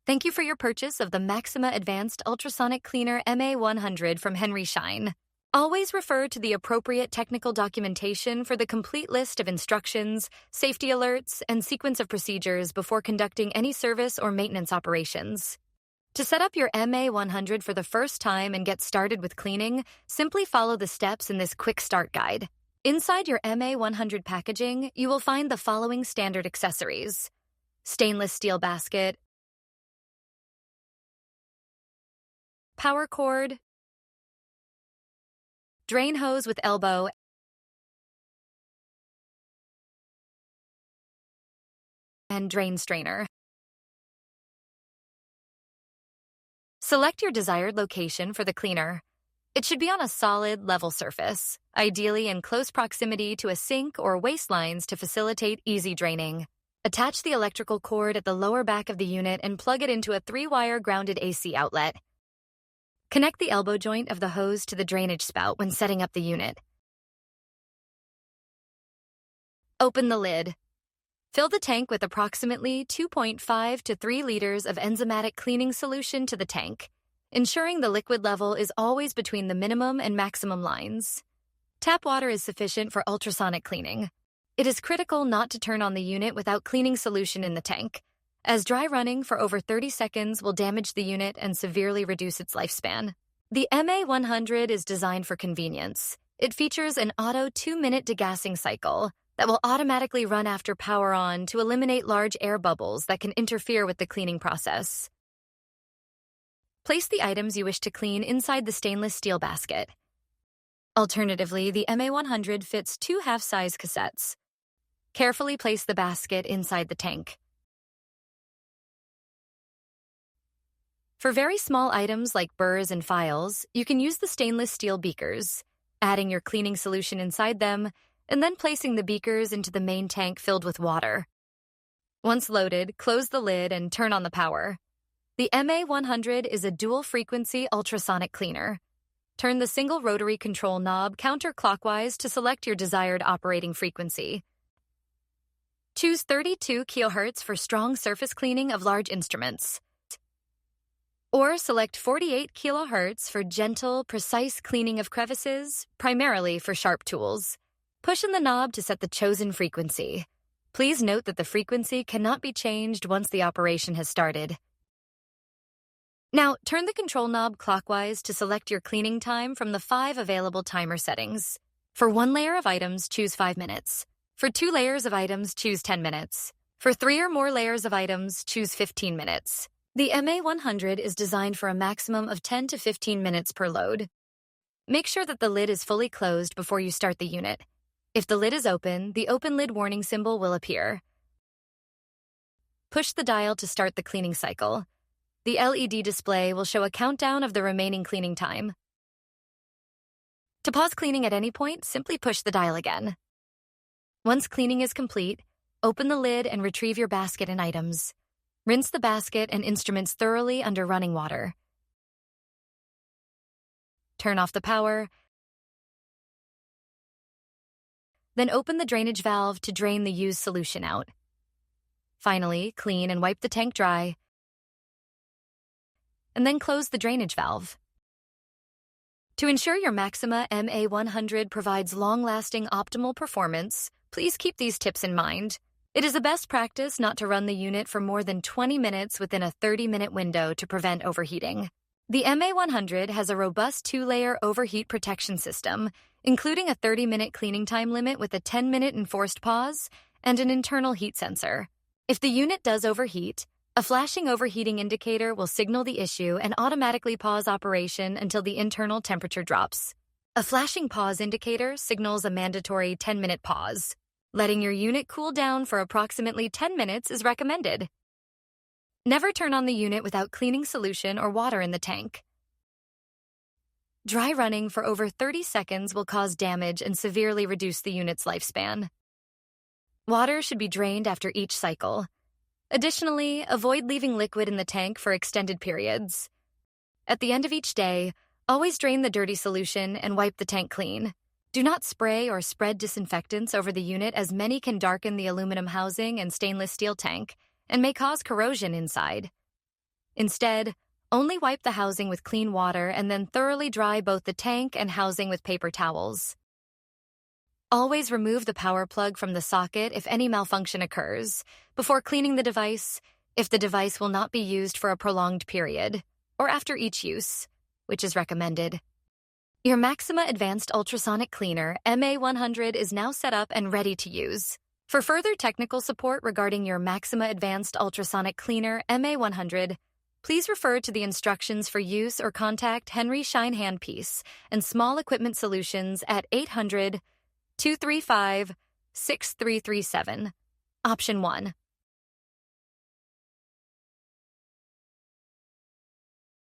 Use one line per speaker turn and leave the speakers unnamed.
Thank you for your purchase of the Maxima Advanced Ultrasonic Cleaner MA100 from Henry Schein. Always refer to the appropriate technical documentation for the complete list of instructions, safety alerts, and sequence of procedures before conducting any service or maintenance operations. To set up your MA100 for the first time and get started with cleaning, simply follow the steps in this quick start guide. Inside your MA100 packaging, you will find the following standard accessories: stainless steel basket, power cord, drain hose with elbow, and drain strainer. Select your desired location for the cleaner. It should be on a solid, level surface, ideally in close proximity to a sink or waste lines to facilitate easy draining. Attach the electrical cord at the lower back of the unit and plug it into a 3-wire grounded AC outlet. Connect the elbow joint of the hose to the drainage spout when setting up the unit. Open the lid. Fill the tank with approximately 2.5 to 3 liters of enzymatic cleaning solution to the tank, ensuring the liquid level is always between the minimum and maximum lines. Tap water is sufficient for ultrasonic cleaning. It is critical not to turn on the unit without cleaning solution in the tank, as dry running for over 30 seconds will damage the unit and severely reduce its lifespan. The MA100 is designed for convenience. It features an auto 2-minute degassing cycle that will automatically run after power on to eliminate large air bubbles that can interfere with the cleaning process. Place the items you wish to clean inside the stainless steel basket. Alternatively, the MA100 fits 2 half-size cassettes. Carefully place the basket inside the tank. For very small items like burrs and files, you can use the stainless steel beakers, adding your cleaning solution inside them, and then placing the beakers into the main tank filled with water. Once loaded, close the lid and turn on the power. The MA100 is a dual-frequency ultrasonic cleaner. Turn the single rotary control knob counterclockwise to select your desired operating frequency. Choose 32 kHz for strong surface cleaning of large instruments, or select 48 kHz for gentle, precise cleaning of crevices, primarily for sharp tools. Push in the knob to set the chosen frequency. Please note that the frequency cannot be changed once the operation has started. Now, turn the control knob clockwise to select your cleaning time from the 5 available timer settings. For 1 layer of items, choose 5 minutes. For 2 layers of items, choose 10 minutes. For 3 or more layers of items, choose 15 minutes. The MA100 is designed for a maximum of 10 to 15 minutes per load. Make sure that the lid is fully closed before you start the unit. If the lid is open, the open lid warning symbol will appear. Push the dial to start the cleaning cycle. The LED display will show a countdown of the remaining cleaning time. To pause cleaning at any point, simply push the dial again. Once cleaning is complete, open the lid and retrieve your basket and items. Rinse the basket and instruments thoroughly under running water. Turn off the power. Then open the drainage valve to drain the used solution out. Finally, clean and wipe the tank dry, and then close the drainage valve. To ensure your Maxima MA100 provides long-lasting optimal performance, please keep these tips in mind. It is a best practice not to run the unit for more than 20 minutes within a 30-minute window to prevent overheating. The MA100 has a robust 2-layer overheat protection system, including a 30-minute cleaning time limit with a 10-minute enforced pause and an internal heat sensor. If the unit does overheat, a flashing overheating indicator will signal the issue and automatically pause operation until the internal temperature drops. A flashing pause indicator signals a mandatory 10-minute pause. Letting your unit cool down for approximately 10 minutes is recommended. Never turn on the unit without cleaning solution or water in the tank. Dry running for over 30 seconds will cause damage and severely reduce the unit's lifespan. Water should be drained after each cycle. Additionally, avoid leaving liquid in the tank for extended periods. At the end of each day, always drain the dirty solution and wipe the tank clean. Do not spray or spread disinfectants over the unit, as many can darken the aluminum housing and stainless steel tank and may cause corrosion inside. Instead, only wipe the housing with clean water and then thoroughly dry both the tank and housing with paper towels. Always remove the power plug from the socket if any malfunction occurs, before cleaning the device, if the device will not be used for a prolonged period, or after each use, which is recommended. Your Maxima Advanced Ultrasonic Cleaner, MA100, is now set up and ready to use. For further technical support regarding your Maxima Advanced Ultrasonic Cleaner, MA100, please refer to the instructions for use or contact Henry Schein Handpiece and Small Equipment Solutions at 800-235-6337. Option 1.